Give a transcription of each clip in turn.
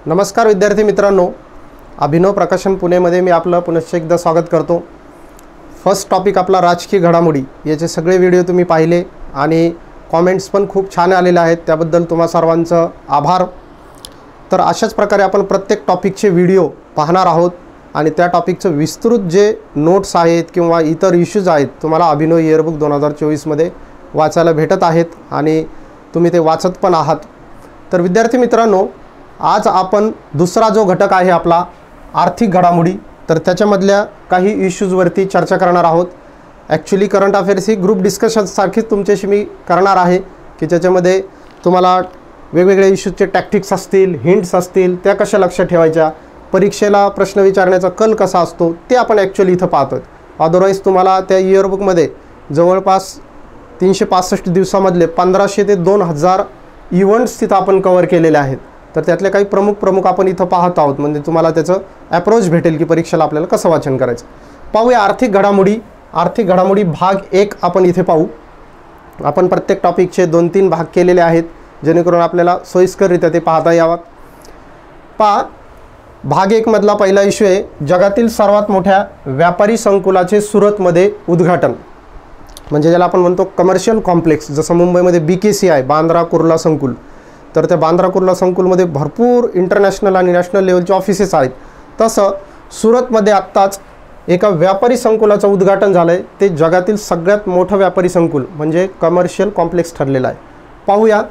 नमस्कार विद्यार्थी मित्रांनो, अभिनव प्रकाशन पुणेमध्ये मी आपलं पुनश्च एकदा स्वागत करतो। फर्स्ट टॉपिक आपला राजकीय घडामोडी। याचे सगळे व्हिडिओ तुम्ही पाहिले आणि कमेंट्स पण खूप छान आलेले आहेत, त्याबद्दल तुम्हा सर्वांचं आभार। तर अशाच प्रकारे आपण प्रत्येक टॉपिकचे व्हिडिओ पाहणार आहोत आणि त्या टॉपिकचं विस्तृत जे नोट्स आहेत किंवा इतर इश्यूज आहेत तुम्हाला अभिनव इयरबुक 2024 मध्ये वाचायला भेटत आहेत आणि तुम्ही ते वाचत पण आहात। तर विद्यार्थी मित्रांनो, आज आपण दुसरा जो घटक आहे आपला आर्थिक घडामोडी, तर त्याच्यामधल्या काही इश्यूजवरती चर्चा करणार आहोत। ॲक्च्युली करंट अफेअर्स ही ग्रुप डिस्कशनसारखीच तुमच्याशी मी करणार आहे की ज्याच्यामध्ये तुम्हाला वेगवेगळे इश्यूजचे टॅक्टिक्स असतील, हिंट्स असतील, त्या कशा लक्षात ठेवायच्या, परीक्षेला प्रश्न विचारण्याचा कल कसा असतो ते आपण ॲक्च्युली इथं पाहतो। अदरवाईज तुम्हाला त्या इयरबुकमध्ये जवळपास 365 दिवसामधले 1500 ते 2000 इव्हेंट्स तिथं आपण कव्हर केलेले आहेत। तर त्यातले काही प्रमुख आपण इथं पाहत आहोत, म्हणजे तुम्हाला त्याचं अप्रोच भेटेल की परीक्षेला आपल्याला कसं वाचन करायचं। पाहूया आर्थिक घडामोडी भाग 1 आपण इथे पाहू। आपण प्रत्येक टॉपिकचे 2-3 भाग केलेले आहेत जेणेकरून आपल्याला सोयीस्कररित्या ते पाहता यावं। पहा, भाग 1 मधला पहिला इश्यू आहे जगातील सर्वात मोठ्या व्यापारी संकुलाचे सुरतमध्ये उद्घाटन, म्हणजे ज्याला आपण म्हणतो कमर्शियल कॉम्प्लेक्स। जसं मुंबईमध्ये BKC आहे, बांद्रा कुर्ला संकुल, तर त्या बांद्रा कुर्ला संकुलमध्ये भरपूर इंटरनॅशनल आणि नॅशनल लेवलचे ऑफिसेस आहेत। तसं सुरतमध्ये आत्ताच एका व्यापारी संकुलाचं उद्घाटन झालं आहे। ते जगातील सगळ्यात मोठं व्यापारी संकुल म्हणजे कमर्शियल कॉम्प्लेक्स ठरलेलं आहे। पाहूया,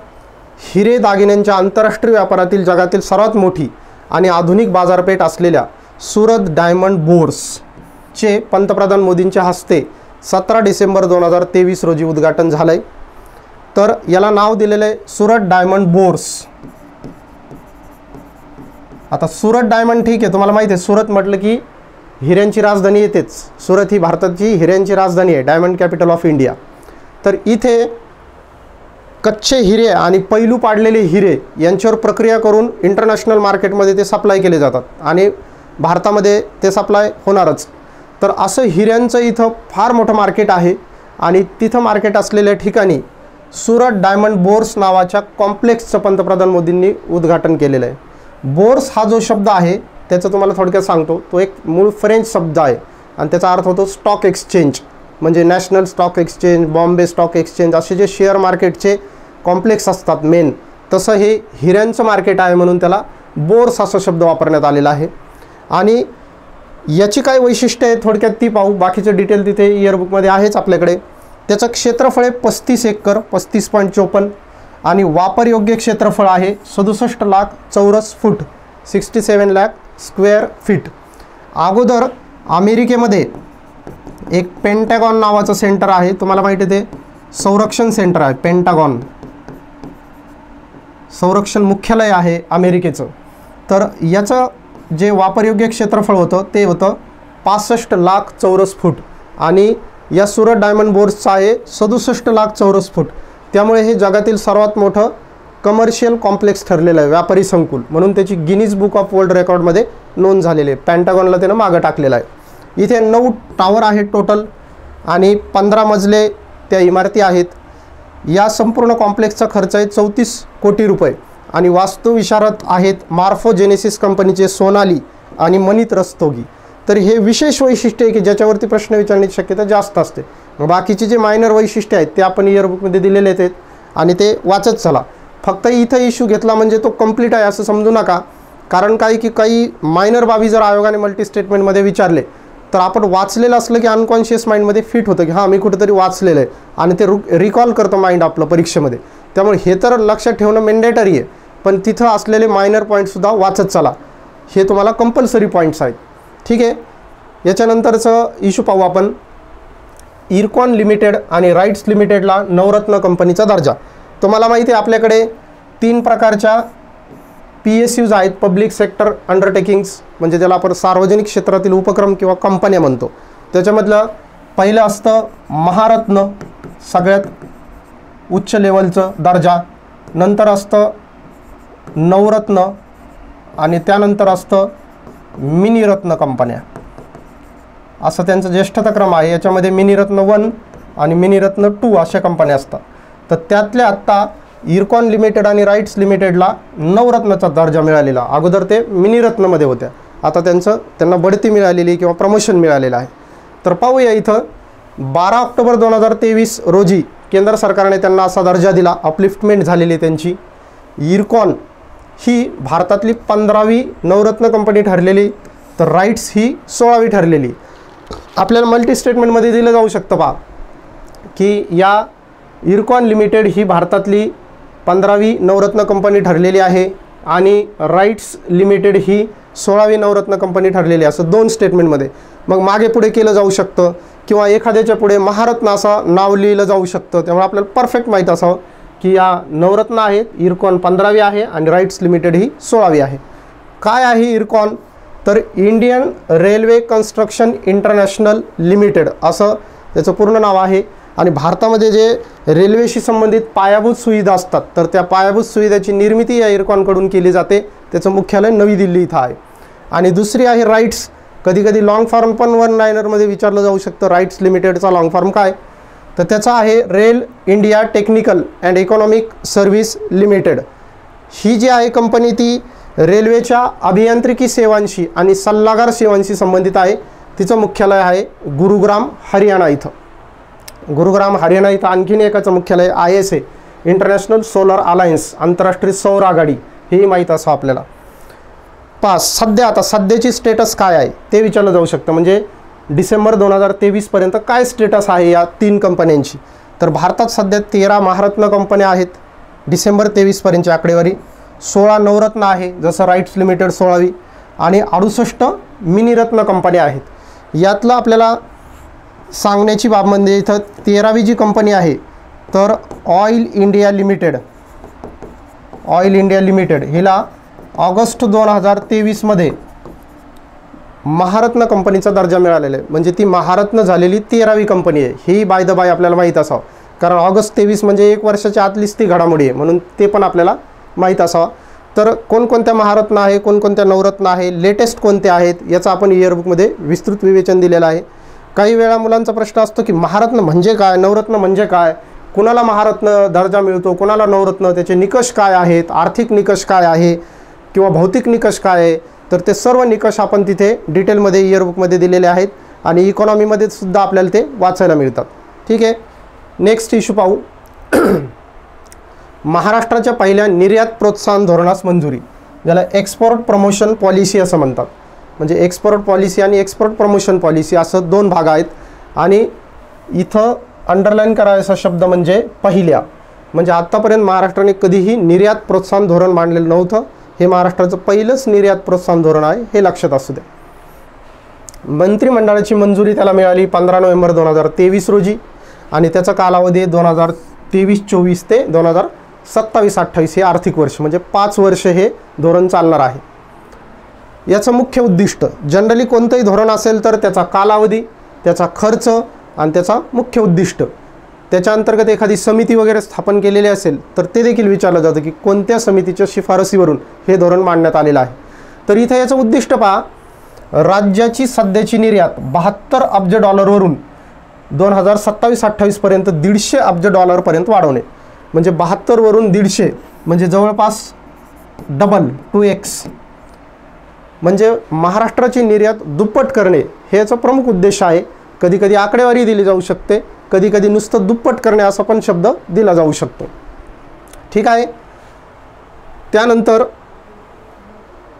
हिरे दागिन्यांच्या आंतरराष्ट्रीय व्यापारातील जगातील सर्वात मोठी आणि आधुनिक बाजारपेठ असलेल्या सुरत डायमंड बोर्सचे पंतप्रधान मोदींच्या हस्ते 17 डिसेंबर 2023 रोजी उद्घाटन झालं आहे। तर याला नाव दिलेलं आहे सुरत डायमंड बोर्स। आता सुरत डायमंड ठीक आहे, तुम्हाला माहिती आहे सुरत म्हटलं की हिऱ्यांची राजधानी येतेच। सुरत ही भारताची हिऱ्यांची राजधानी आहे, डायमंड कॅपिटल ऑफ इंडिया। तर इथे कच्चे हिरे आणि पैलू पाडलेले हिरे यांच्यावर प्रक्रिया करून इंटरनॅशनल मार्केटमध्ये ते सप्लाय केले जातात आणि भारतामध्ये ते सप्लाय होणारच। तर असं हिऱ्यांचं इथं फार मोठं मार्केट आहे आणि तिथं मार्केट असलेल्या ठिकाणी सुरत डायमंड बोर्स नावाच्या कॉम्प्लेक्सचं पंतप्रधान मोदींनी उद्घाटन केलेलं आहे। बोर्स हा जो शब्द आहे त्याचं तुम्हाला थोडक्यात सांगतो, तो एक मूळ फ्रेंच शब्द आहे आणि त्याचा अर्थ होतो स्टॉक एक्सचेंज, म्हणजे national stock exchange, Bombay stock exchange असे जे शेअर मार्केटचे कॉम्प्लेक्स असतात मेन, तसं हे हिऱ्यांचं मार्केट आहे म्हणून त्याला बोर्स असा शब्द वापरण्यात आलेला आहे। आणि याची काय वैशिष्ट्य आहे थोडक्यात ती पाहू, बाकीचे डिटेल तिथे इयरबुकमध्ये आहेच आपल्याकडे। त्याचं क्षेत्रफळ आहे 35 एकर 35.54 आणि वापरयोग्य क्षेत्रफळ आहे 67 लाख चौरस फूट 67 लाख स्क्वेअर फीट। अगोदर अमेरिकेमध्ये एक पेंटागॉन नावाचं सेंटर आहे, तुम्हाला माहिती आहे ते संरक्षण सेंटर आहे, पेंटागॉन संरक्षण मुख्यालय आहे अमेरिकेचं। तर याचं जे वापरयोग्य क्षेत्रफळ होतं ते होतं 65 लाख चौरस फूट आणि या सुरत डायमंड बोर्सचं आहे 67 लाख चौरस फूट। त्यामुळे हे जगातील सर्वात मोठं कमर्शियल कॉम्प्लेक्स ठरलेलं आहे, व्यापारी संकुल, म्हणून त्याची गिनीज बुक ऑफ वर्ल्ड रेकॉर्डमध्ये नोंद झालेली आहे। पेंटागॉनला त्यानं मागं टाकलेलं आहे। इथे 9 टावर आहेत टोटल आणि 15 मजले त्या इमारती आहेत। या संपूर्ण कॉम्प्लेक्सचा खर्च आहे 34 कोटी रुपये आणि वास्तुविशारद आहेत मार्फोजेनेसिस कंपनीचे सोनाली आणि मनीत रस्तोगी। तर हे विशेष वैशिष्ट्य आहे की ज्याच्यावरती प्रश्न विचारण्याची शक्यता जास्त असते। बाकीचे जे मायनर वैशिष्ट्य आहेत ते आपण इयरबुकमध्ये दिलेले आहेत आणि ते वाचत चला। फक्त इथं इश्यू घेतला म्हणजे तो कंप्लीट आहे असं समजू नका, कारण काय की काही मायनर बाबी जर आयोगाने मल्टी स्टेटमेंटमध्ये विचारले तर आपण वाचलेलं असलं की अनकॉन्शियस माइंडमध्ये फिट होतं की हां मी कुठेतरी वाचलेलं आहे आणि ते रिकॉल करतं माइंड आपलं परीक्षेमध्ये। त्यामुळे हे तर लक्षात ठेवणं मॅन्डेटरी आहे, पण तिथं असलेले मायनर पॉईंटसुद्धा वाचत चला, हे तुम्हाला कंपल्सरी पॉईंट्स आहेत। ठीक आहे, याच्यानंतरचं इश्यू पाहू आपण। इरकॉन लिमिटेड आणि राईट्स लिमिटेडला नवरत्न कंपनीचा दर्जा। तुम्हाला माहिती आहे आपल्याकडे 3 प्रकारच्या PSUs आहेत, पब्लिक सेक्टर अंडरटेकिंग्स, म्हणजे ज्याला आपण सार्वजनिक क्षेत्रातील उपक्रम किंवा कंपन्या म्हणतो। त्याच्यामधलं पहिलं असतं महारत्न, सगळ्यात उच्च लेवलचं दर्जा, नंतर असतं नवरत्न आणि त्यानंतर असतं मिनीरत्न कंपन्या, असं त्यांचं ज्येष्ठताक्रम आहे। याच्यामध्ये मिनीरत्न 1 आणि मिनीरत्न 2 अशा कंपन्या असतात। तर त्यातल्या आत्ता इरकॉन लिमिटेड आणि राईट्स लिमिटेडला नवरत्नाचा दर्जा मिळालेला. अगोदर ते मिनीरत्नमध्ये होत्या, आता त्यांना बढती मिळालेली किंवा प्रमोशन मिळालेलं आहे. तर पाहूया इथं 12 ऑक्टोबर 2023 रोजी केंद्र सरकारने त्यांना असा दर्जा दिला, अपलिफ्टमेंट झालेली त्यांची. इरकॉन ही भारतातली 15वी नवरत्न कंपनी ठरलेली, तर राईट्स ही 16वी ठरलेली. आपल्याला मल्टी स्टेटमेंटमध्ये दिलं जाऊ शकतं पहा की या इरकॉन लिमिटेड ही भारतातली 15वी नवरत्न कंपनी ठरलेली आहे आणि राईट्स लिमिटेड ही 16वी नवरत्न कंपनी ठरलेली, असं 2 स्टेटमेंटमध्ये. मग मागे पुढे केलं जाऊ शकतं किंवा एखाद्याच्या पुढे महारत्न असं नाव लिहिलं जाऊ शकतं. त्यामुळे आपल्याला परफेक्ट माहीत असावं की या नवरत्न आहेत, इरकॉन 15वी आहे आणि राईट्स लिमिटेड ही 16वी आहे. काय आहे इरकॉन? तर Indian railway construction international limited असं त्याचं पूर्ण नाव आहे. आणि भारतामध्ये जे रेल्वेशी संबंधित पायाभूत सुविधा असतात, तर त्या पायाभूत सुविधाची निर्मिती या इरकॉनकडून केली जाते. त्याचं मुख्यालय नवी दिल्ली इथं आहे. आणि दुसरी आहे राईट्स. कधी कधी लॉंग फॉर्म पण 1 लाइनरमध्ये विचारलं जाऊ शकतं, राईट्स लिमिटेडचा लॉंग फॉर्म काय? तर त्याचा आहे rail India technical and economic service limited. ही जी आहे कंपनी ती रेल्वेच्या अभियांत्रिकी सेवांशी आणि सल्लागार सेवांशी संबंधित आहे. तिचं मुख्यालय आहे गुरुग्राम हरियाणा इथं. गुरुग्राम हरियाणा इथं आणखीन एकाचं मुख्यालय ISA इंटरनॅशनल सोलर अलायन्स, आंतरराष्ट्रीय सौर आघाडी, हेही माहीत असं आपल्याला. आता सध्याची स्टेटस काय आहे ते विचारलं जाऊ शकतं. म्हणजे डिसेंबर 2023 पर्यंत काय स्टेटस आहे या 3 कंपन्यांची? तर भारतात सध्या 13 महारत्न कंपन्या आहेत डिसेंबर 23 पर्यंतची आकडेवारी. 16 नवरत्न आहे जसं राईट्स लिमिटेड 16वी आणि 68 मिनीरत्न कंपन्या आहेत. यातलं आपल्याला सांगण्याची बाब म्हणजे इथं 13वी जी कंपनी आहे तर ऑइल इंडिया लिमिटेड हिला ऑगस्ट 2023 मध्ये महारत्न कंपनीचा दर्जा मिळालेला आहे. म्हणजे ती महारत्न झालेली 13वी कंपनी आहे. ही बाय द बाय आपल्याला माहीत असावं, कारण ऑगस्ट 23 म्हणजे 1 वर्षाच्या आतलीच ती घडामोडी आहे, म्हणून ते पण आपल्याला माहीत असावं. तर कोणकोणत्या महारत्न आहे, कोणकोणत्या नवरत्न आहे, लेटेस्ट कोणते आहेत, याचं आपण इयरबुकमध्ये विस्तृत विवेचन दिलेलं आहे. काही वेळा मुलांचा प्रश्न असतो की महारत्न म्हणजे काय, नवरत्न म्हणजे काय, कुणाला महारत्न दर्जा मिळतो, कुणाला नवरत्न, त्याचे निकष काय आहेत, आर्थिक निकष काय आहे किंवा भौतिक निकष काय आहे. तर ते सर्व निकष आपण तिथे डिटेलमध्ये इयरबुकमध्ये दिलेले आहेत आणि इकॉनॉमीमध्ये सुद्धा आपल्याला ते वाचायला मिळतात. ठीक आहे, नेक्स्ट इश्यू पाहू. महाराष्ट्राच्या पहिल्या निर्यात प्रोत्साहन धोरणास मंजुरी, ज्याला एक्सपोर्ट प्रमोशन पॉलिसी असं म्हणतात. म्हणजे एक्सपोर्ट पॉलिसी आणि एक्सपोर्ट प्रमोशन पॉलिसी असं 2 भाग आहेत. आणि इथं अंडरलाईन करायचा शब्द म्हणजे पहिल्या. म्हणजे आत्तापर्यंत महाराष्ट्राने कधीही निर्यात प्रोत्साहन धोरण मांडलेलं नव्हतं. हे महाराष्ट्राचं पहिलंच निर्यात प्रोत्साहन धोरण आहे, हे लक्षात असू द्या. मंत्रिमंडळाची मंजुरी त्याला मिळाली 15 नोव्हेंबर 2023 रोजी आणि त्याचा कालावधी 2023-24 ते 2027-28 हे आर्थिक वर्ष, म्हणजे 5 वर्ष हे धोरण चालणार आहे. याचं मुख्य उद्दिष्ट, जनरली कोणतंही धोरण असेल तर त्याचा कालावधी, त्याचा खर्च आणि त्याचा मुख्य उद्दिष्ट, त्याच्या अंतर्गत एखादी समिती वगैरे स्थापन केलेली असेल तर ते देखील विचारलं जातं की कोणत्या समितीच्या शिफारसीवरून हे धोरण मांडण्यात आलेलं आहे. तर इथं याचं उद्दिष्ट पहा, राज्याची सध्याची निर्यात 72 अब्ज डॉलरवरून 2027-28 पर्यंत 150 अब्ज डॉलरपर्यंत वाढवणे. म्हणजे 72 वरून 150 म्हणजे जवळपास डबल 2x. म्हणजे महाराष्ट्राची निर्यात दुप्पट करणे हे याचा प्रमुख उद्देश आहे. कधी कधी आकडेवारी दिली जाऊ शकते, कधी कधी नुसतं दुप्पट करणे असा पण शब्द दिला जाऊ शकतो. ठीक आहे. त्यानंतर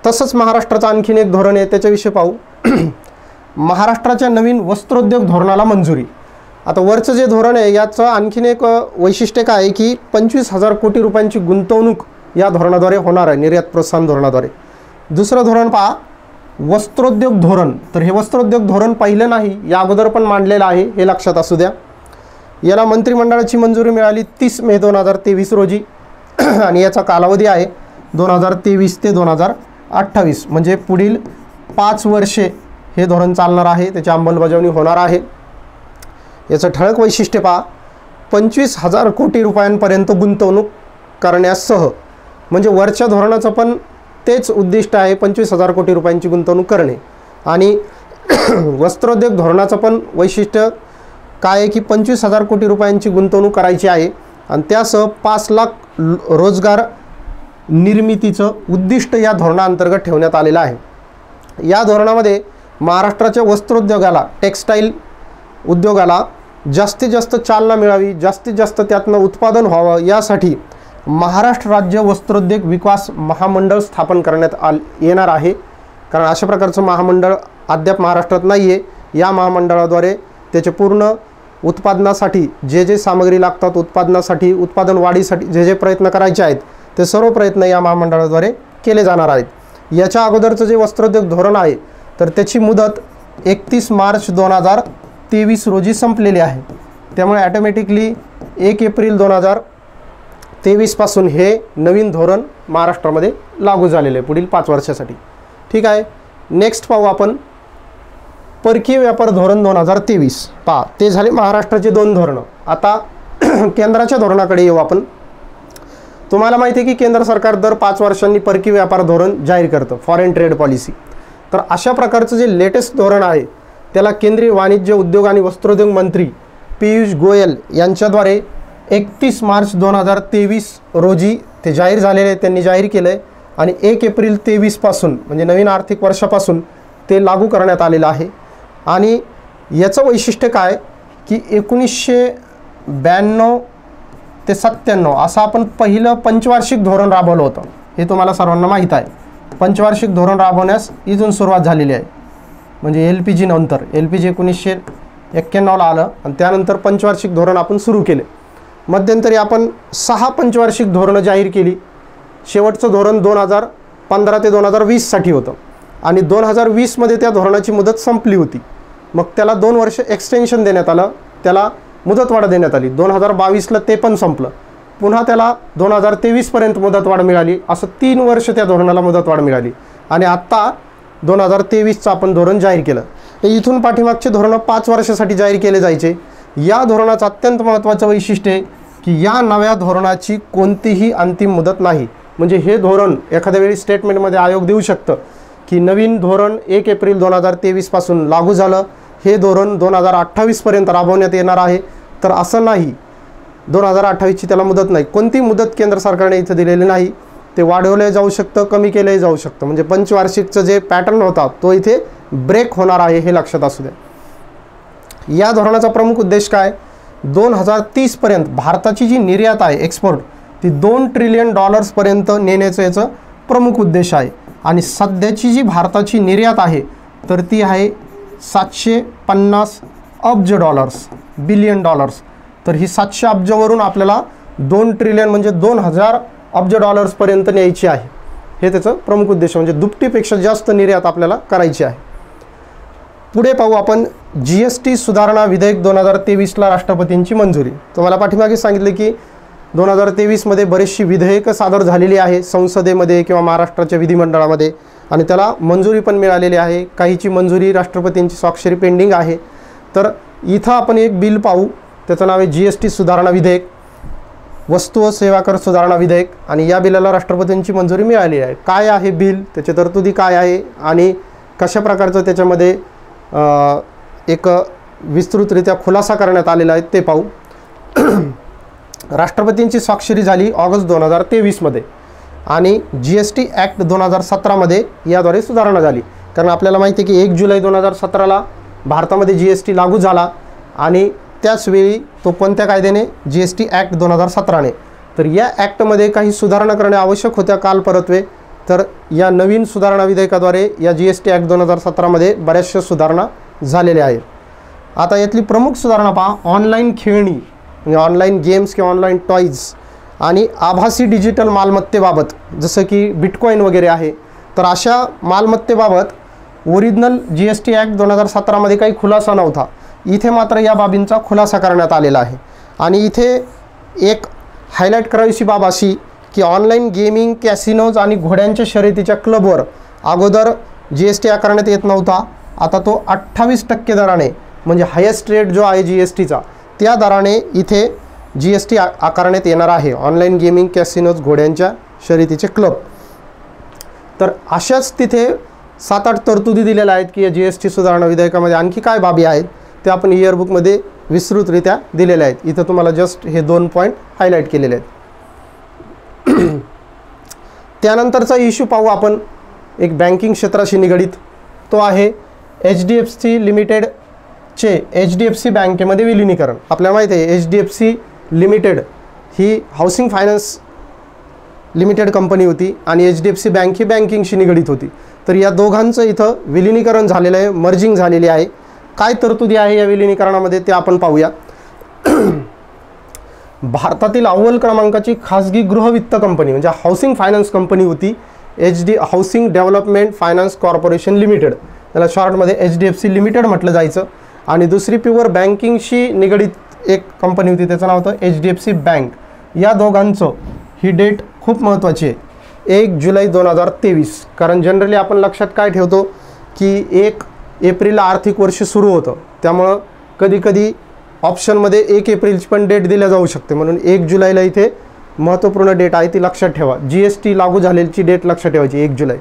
तसंच महाराष्ट्राचं आणखीन एक धोरण आहे, त्याच्याविषयी पाहू. महाराष्ट्राच्या नवीन वस्त्रोद्योग धोरणाला मंजुरी. आता वरचं जे धोरण आहे याचं आणखीन एक वैशिष्ट्य काय आहे की 25,000 कोटी रुपयांची गुंतवणूक या धोरणाद्वारे होणार आहे, निर्यात प्रोत्साहन धोरणाद्वारे. दुसरं धोरण पहा, वस्त्रोद्योग धोरण. तर हे वस्त्रोद्योग धोरण पहिलं नाही, या अगोदर पण मांडलेलं आहे, हे लक्षात असू द्या. याला मंत्रिमंडळाची मंजुरी मिळाली 30 मे 2023 रोजी आणि याचा कालावधी आहे 2023 ते 2028. म्हणजे पुढील 5 वर्षे हे धोरण चालणार आहे, त्याची अंमलबजावणी होणार आहे. याचं ठळक वैशिष्ट्य पहा, 25,000 कोटी रुपयांपर्यंत गुंतवणूक करण्यासह. म्हणजे वरच्या धोरणाचं पण तेच उद्दिष्ट आहे, 25,000 कोटी रुपयांची गुंतवणूक करणे. आणि वस्त्रोद्योग धोरणाचं पण वैशिष्ट्य काय आहे की 25,000 कोटी रुपयांची गुंतवणूक करायची आहे आणि त्यासह 5 लाख रोजगार निर्मितीचं उद्दिष्ट या धोरणाअंतर्गत ठेवण्यात आलेलं आहे। या धोरणामध्ये महाराष्ट्राच्या वस्त्रोद्योगाला, टेक्स्टाईल उद्योगाला जास्तीत जास्त चालना मिळावी, जास्तीत जास्त त्यातनं उत्पादन व्हावं, यासाठी महाराष्ट्र राज्य वस्त्रोद्योग विकास महामंडळ स्थापन करण्यात येणार आहे। कारण अशा प्रकारचं महामंडळ अद्याप महाराष्ट्रात नाही आहे। या महामंडळाद्वारे त्याचे पूर्ण उत्पादनासाठी जे सामग्री लागतात, उत्पादनासाठी, उत्पादन वाढीसाठी जे प्रयत्न करायचे आहेत, ते सर्व प्रयत्न या महामंडळाद्वारे केले जाणार आहेत। याच्या अगोदरचं जे वस्त्रोद्योग धोरण आहे तर त्याची मुदत 31 मार्च 2023 रोजी संपलेली आहे। त्यामुळे ऑटोमॅटिकली 1 एप्रिल 2023 पासून हे नवीन धोरण महाराष्ट्रामध्ये लागू झालेले आहे पुढील 5 वर्षासाठी। ठीक आहे, नेक्स्ट पाहू आपण परकीय व्यापार धोरण 2023। पहा, ते झाले महाराष्ट्राचे 2 धोरणं। आता केंद्राच्या धोरणाकडे येऊ आपण। तुम्हाला माहिती आहे की केंद्र सरकार दर 5 वर्षांनी परकीय व्यापार धोरण जाहीर करतं, फॉरेन ट्रेड पॉलिसी। तर अशा प्रकारचं जे लेटेस्ट धोरण आहे त्याला केंद्रीय वाणिज्य, उद्योग आणि वस्त्रोद्योग मंत्री पियुष गोयल यांच्याद्वारे 31 मार्च 2023 रोजी ते जाहीर झालेले, त्यांनी जाहीर केलं आहे आणि 1 एप्रिल 23 पासून म्हणजे नवीन आर्थिक वर्षापासून ते लागू करण्यात आलेलं आहे। आणि याचं वैशिष्ट्य काय की 1992 ते 97 असं आपण पहिलं पंचवार्षिक धोरण राबवलं होतं, हे तुम्हाला सर्वांना माहीत आहे। पंचवार्षिक धोरण राबवण्यास इथून सुरुवात झालेली आहे, म्हणजे LPG नंतर, LPG 1991ला आलं आणि त्यानंतर पंचवार्षिक धोरण आपण सुरू केले। मध्यंतरी आपण 6 पंचवार्षिक धोरणं जाहीर केली। शेवटचं धोरण 2015 ते 2020 साठी होतं आणि 2020 मध्ये त्या धोरणाची मुदत संपली होती। मग त्याला 2 वर्ष एक्सटेन्शन देण्यात आलं, त्याला मुदतवाढ देण्यात आली। 2022ला ते पण संपलं, पुन्हा त्याला 2023 पर्यंत मुदतवाढ मिळाली। असं 3 वर्ष त्या धोरणाला मुदतवाढ मिळाली आणि आत्ता 2023चं आपण धोरण जाहीर केलं। इथून पाठीमागचे धोरणं 5 वर्षासाठी जाहीर केले जायचे। या धोरणाचं अत्यंत महत्त्वाचं वैशिष्ट्य आहे की या नव्या धोरणाची कोणतीही अंतिम मुदत नाही। म्हणजे हे धोरण एखाद्या वेळी स्टेटमेंटमध्ये आयोग देऊ शकतं की नवीन धोरण 1 एप्रिल 2023 पासून लागू झालं, हे धोरण 2028 पर्यंत राबवण्यात येणार आहे। तर असं नाही, 2028ची त्याला मुदत नाही, कोणती मुदत केंद्र सरकारने इथं दिलेली नाही। ते वाढवले जाऊ शकतं, कमी केले जाऊ शकतं। म्हणजे पंचवार्षिकचं जे पॅटर्न होता तो इथे ब्रेक होणार आहे, हे लक्षात असू द्या। या धोरणाचा प्रमुख उद्देश काय, 2030 पर्यंत भारताची जी निर्यात आहे, एक्सपोर्ट, ती $2 ट्रिलियन पर्यंत नेण्याचं याचं प्रमुख उद्देश आहे। आणि सध्याची जी भारताची निर्यात आहे तर ती आहे $750 अब्ज, बिलियन डॉलर्स। तर ही 700 अब्जवरून आपल्याला 2 ट्रिलियन म्हणजे 2000 अब्ज डॉलर्सपर्यंत न्यायची आहे, हे त्याचं प्रमुख उद्देश। म्हणजे दुपटीपेक्षा जास्त निर्यात आपल्याला करायची आहे। पुढे पाहू आपण GST सुधारणा विधेयक 2023ला राष्ट्रपतींची मंजुरी। तुम्हाला पाठीमागे सांगितले की 2023 मध्ये बरीचशी विधेयकं सादर झालेली आहे संसदेमध्ये किंवा महाराष्ट्राच्या विधिमंडळामध्ये आणि त्याला मंजुरी पण मिळालेली आहे। काहीची मंजुरी, राष्ट्रपतींची स्वाक्षरी पेंडिंग आहे। तर इथं आपण एक बिल पाहू, त्याचं नाव आहे GST सुधारणा विधेयक, वस्तू व सेवा कर सुधारणा विधेयक। आणि या बिलाला राष्ट्रपतींची मंजुरी मिळाली आहे। काय आहे बिल, त्याची तरतुदी काय आहे आणि कशा प्रकारचं त्याच्यामध्ये एक विस्तृतरित्या खुलासा करण्यात आलेला आहे ते पाहू। राष्ट्रपतींची स्वाक्षरी झाली ऑगस्ट 2023 मध्ये आणि GST ॲक्ट 2017 मध्ये याद्वारे सुधारणा झाली। कारण आपल्याला माहिती आहे की 1 जुलै 2017ला भारतामध्ये GST लागू झाला आणि त्याचवेळी तो कोणत्या कायद्याने, GST ॲक्ट 2017ने। तर या ॲक्टमध्ये काही सुधारणा करणे आवश्यक होत्या कालपरत्वे, तर या नवीन सुधारणा विधेयकाद्वारे या GST ॲक्ट 2017 मध्ये बऱ्याचशा सुधारणा झालेल्या आहेत। आता यातली प्रमुख सुधारणा पहा, ऑनलाईन खेळणी म्हणजे ऑनलाईन गेम्स किंवा ऑनलाईन टॉईज आणि आभासी डिजिटल मालमत्तेबाबत, जसं की बिटकॉईन वगैरे आहे, तर अशा मालमत्तेबाबत ओरिजिनल GST ॲक्ट 2017 मध्ये काही खुलासा नव्हता। इथे मात्र या बाबींचा खुलासा करण्यात आलेला आहे। आणि इथे एक हायलाईट करावीशी बाब अशी की ऑनलाईन गेमिंग, कॅसिनोज आणि घोड्यांच्या शर्यतीच्या क्लबवर अगोदर GST आकारण्यात येत नव्हता, आता तो 28% दराने, म्हणजे हायेस्ट रेट जो आहे GSTचा, त्या दराने इथे GST आकारण्यात येणार आहे। ऑनलाईन गेमिंग, कॅसिनोज, घोड्यांच्या शर्यतीचे क्लब। तर अशाच तिथे 7-8 तरतुदी दिलेल्या आहेत की या GST सुधारणा विधेयकामध्ये आणखी काय बाबी आहेत ते आपण इयरबुकमध्ये विस्तृतरित्या दिलेले आहेत। इथं तुम्हाला जस्ट हे 2 पॉईंट हायलाईट केलेले आहेत। त्यानंतरचा इश्यू पाहू आपण एक बँकिंग क्षेत्राशी निगडीत, तो आहे HDFC लिमिटेडचे HDFC बँकेमध्ये विलिनीकरण. आपल्याला माहिती आहे HDFC लिमिटेड ही हाऊसिंग फायनान्स लिमिटेड कंपनी होती आणि HDFC बँक ही बँकिंगशी निगडीत होती. तर या दोघांचं इथं विलिनीकरण झालेलं आहे, मर्जिंग झालेली आहे. काय तरतुदी आहे या विलिनीकरणामध्ये ते आपण पाहूया. भारतातील अव्वल क्रमांकाची खाजगी गृहवित्त कंपनी म्हणजे हाऊसिंग फायनान्स कंपनी होती housing development finance corporation limited, त्याला शॉर्टमध्ये HDFC लिमिटेड म्हटलं जायचं. आणि दुसरी प्युअर बँकिंगशी निगडीत एक कंपनी होती, त्याचं नाव होतं HDFC बँक. या दोघांचं ही डेट खूप महत्त्वाची आहे, 1 जुलै 2023. कारण जनरली आपण लक्षात काय ठेवतो की 1 एप्रिलला आर्थिक वर्ष सुरू होतं, त्यामुळं कधीकधी ऑप्शनमध्ये 1 एप्रिलची पण डेट दिल्या जाऊ शकते, म्हणून 1 जुलैला इथे महत्त्वपूर्ण डेट आहे ती लक्षात ठेवा. GST लागू झालेली डेट लक्षात ठेवायची 1 जुलै.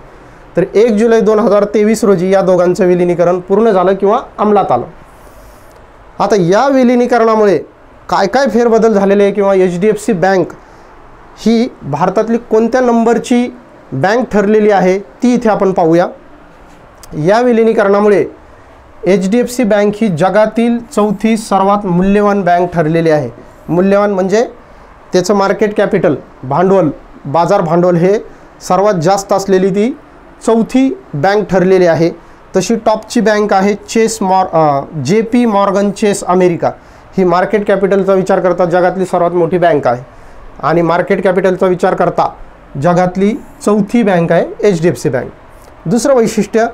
तर 1 जुलै 2023 रोजी या दोघांचं विलिनीकरण पूर्ण झालं किंवा अंमलात आलं. आता या विलिनीकरणामुळे काय काय फेरबदल झालेले आहे किंवा HDFC बँक ही भारतातली कोणत्या नंबरची बँक ठरलेली आहे ती इथे आपण पाहूया. या विलिनीकरणामुळे HDFC बँक ही जगातील 4थी सर्वात मूल्यवान बँक ठरलेली आहे. मूल्यवान म्हणजे त्याचं मार्केट कॅपिटल, भांडवल, बाजार भांडवल हे सर्वात जास्त असलेली ती 4थी बँक ठरलेली आहे. तशी टॉपची बँक आहे JP मॉर्गन चेस अमेरिका. ही मार्केट कॅपिटलचा विचार करता जगातली सर्वात मोठी बँक आहे आणि मार्केट कॅपिटलचा विचार करता जगातली 4थी बँक आहे HDFC बँक. दुसरं वैशिष्ट्य,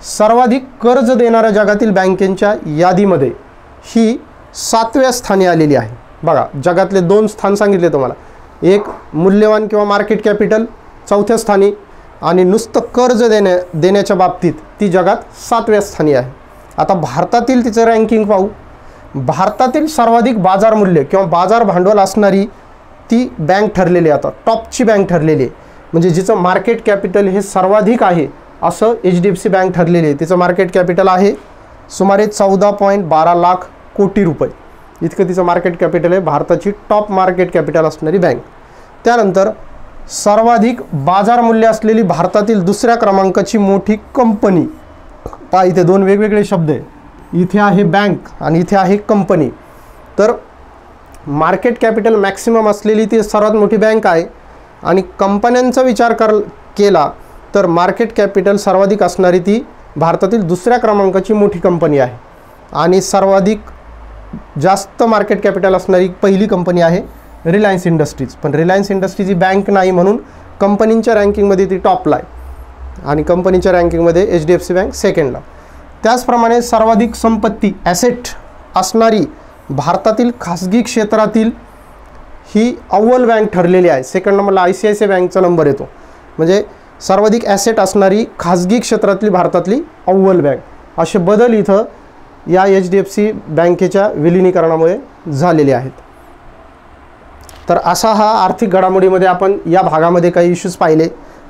सर्वाधिक कर्ज देणाऱ्या जगातील बँकेच्या यादीमध्ये ही 7व्या स्थानी आलेली आहे. बघा, जगातले 2 स्थान सांगितले तुम्हाला, एक मूल्यवान किंवा मार्केट कॅपिटल 4थ्या स्थानी आणि नुसतं कर्ज देण्याच्या बाबतीत ती जगात 7व्या स्थानी आहे. आता भारतातील तिचं रँकिंग पाहू. भारतातील सर्वाधिक बाजार मूल्य किंवा बाजार भांडवल असणारी ती बँक ठरलेली आहे, आता टॉपची बँक ठरलेली आहे, म्हणजे जिचं मार्केट कॅपिटल हे सर्वाधिक आहे असं HDFC बँक ठरलेली आहे. तिचं मार्केट कॅपिटल आहे सुमारे 14.12 लाख कोटी रुपये इतकं तिचं मार्केट कॅपिटल आहे, भारताची टॉप मार्केट कॅपिटल असणारी बँक. त्यानंतर सर्वाधिक बाजार मूल्य असलेली भारतातील दुसऱ्या क्रमांकाची मोठी कंपनी. पहा, इथे 2 वेगवेगळे शब्द आहे, इथे आहे बँक आणि इथे आहे कंपनी. तर मार्केट कॅपिटल मॅक्सिमम असलेली ती सर्वात मोठी बँक आहे आणि कंपन्यांचा विचार केला तर मार्केट कॅपिटल सर्वाधिक असणारी ती भारतातील दुसऱ्या क्रमांकाची मोठी कंपनी आहे आणि सर्वाधिक जास्त मार्केट कॅपिटल असणारी पहिली कंपनी आहे रिलायन्स इंडस्ट्रीज. पण रिलायन्स इंडस्ट्रीज ही बँक नाही म्हणून कंपनींच्या रँकिंगमध्ये ती टॉपला आहे आणि कंपनीच्या रँकिंगमध्ये HDFC बँक सेकंडला. त्याचप्रमाणे सर्वाधिक संपत्ती ॲसेट असणारी भारतातील खाजगी क्षेत्रातील ही अव्वल बँक ठरलेली आहे. सेकंड नंबरला ICICI बँकचा नंबर येतो, म्हणजे सर्वाधिक ॲसेट असणारी खाजगी क्षेत्रातली भारतातली अव्वल बँक. असे बदल इथं या HDFC बँकेच्या विलिनीकरणामुळे झालेले आहेत. तर असा हा आर्थिक घडामोडीमध्ये आपण या भागामध्ये काही इश्यूज पाहिले.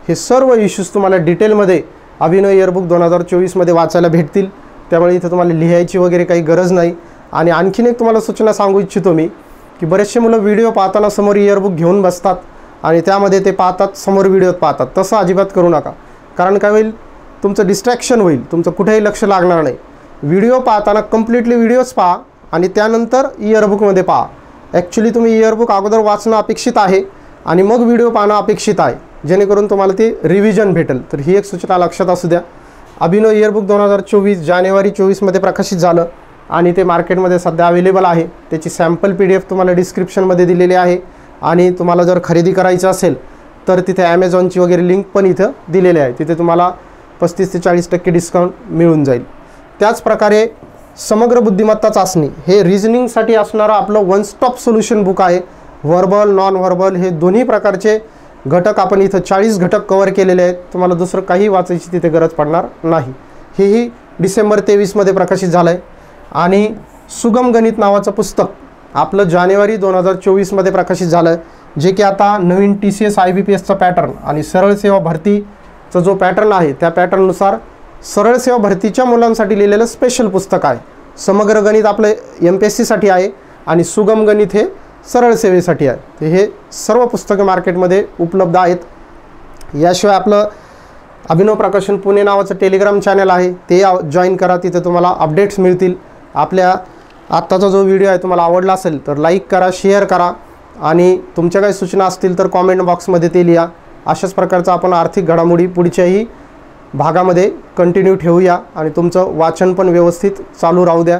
हे सर्व इश्यूज तुम्हाला डिटेलमध्ये अभिनव इयरबुक 2024 मध्ये वाचायला भेटतील, त्यामुळे इथं तुम्हाला लिहायची वगैरे काही गरज नाही. आणि आणखीन एक तुम्हाला सूचना सांगू इच्छितो मी की बरेचसे मुलं व्हिडिओ पाहताना समोर इयरबुक घेऊन बसतात आणि त्यामध्ये ते पाहतात, समोर व्हिडिओत पाहतात. तसं अजिबात करू नका, कारण काय होईल, तुमचं डिस्ट्रॅक्शन होईल, तुमचं कुठेही लक्ष लागणार नाही. व्हिडिओ पाहताना कम्प्लिटली व्हिडिओज पहा आणि त्यानंतर इयरबुकमध्ये पहा. ॲक्च्युली तुम्ही इयरबुक अगोदर वाचणं अपेक्षित आहे आणि मग व्हिडिओ पाहणं अपेक्षित आहे, जेणेकरून तुम्हाला ते रिव्हिजन भेटेल. तर ही एक सूचना लक्षात असू द्या. अभिनव इयरबुक 2024 जानेवारी 24 मध्ये प्रकाशित झालं आणि ते मार्केटमध्ये सध्या अवेलेबल आहे. त्याची सॅम्पल PDF तुम्हाला डिस्क्रिप्शनमध्ये दिलेली आहे आणि तुम्हाला जर खरेदी करायचं असेल तर तिथे ॲमेझॉनची वगैरे लिंक पण इथं दिलेली आहे, तिथे तुम्हाला 35 ते 40% डिस्काउंट मिळून जाईल. त्याचप्रकारे समग्र बुद्धिमत्ता चाचणी हे रिझनिंगसाठी असणारं आपलं 1 स्टॉप सोल्युशन बुक आहे. व्हर्बल, नॉन व्हर्बल हे दोन्ही प्रकारचे घटक आपण इथं 40 घटक कव्हर केलेले आहेत. तुम्हाला दुसरं काही वाचायची तिथे गरज पडणार नाही. हेही डिसेंबर 23 मध्ये प्रकाशित झालं आहे. आणि सुगम गणित नावाचं पुस्तक आपलं जानेवारी 2024 मध्ये प्रकाशित झालं, जे की आता नवीन TCS IBPSचा पॅटर्न आणि सरळ सेवा भरतीचा जो पॅटर्न आहे त्या पॅटर्ननुसार सरळ सेवा भरतीच्या मुलांसाठी लिहिलेलं स्पेशल पुस्तक आहे. समग्र गणित आपलं MPSC साठी आहे आणि सुगम गणित हे सरळ सेवेसाठी आहे. तर हे सर्व पुस्तके मार्केटमध्ये उपलब्ध आहेत. याशिवाय आपलं अभिनव प्रकाशन पुणे नावाचं टेलिग्राम चॅनल आहे, ते जॉईन करा. तिथे तुम्हाला अपडेट्स मिळतील. आपल्या आत्ताचा जो व्हिडिओ आहे तुम्हाला आवडला असेल तर लाईक करा, शेअर करा आणि तुमच्या काही सूचना असतील तर कॉमेंट बॉक्समध्ये ते लिहा. अशाच प्रकारचं आपण आर्थिक घडामोडी पुढच्याही भागामध्ये कंटिन्यू ठेवूया आणि तुमचं वाचन पण व्यवस्थित चालू राहू द्या.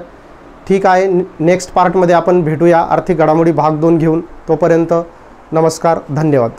ठीक आहे, नेक्स्ट पार्टमध्ये आपण भेटूया आर्थिक घडामोडी भाग 2 घेऊन. तोपर्यंत नमस्कार, धन्यवाद.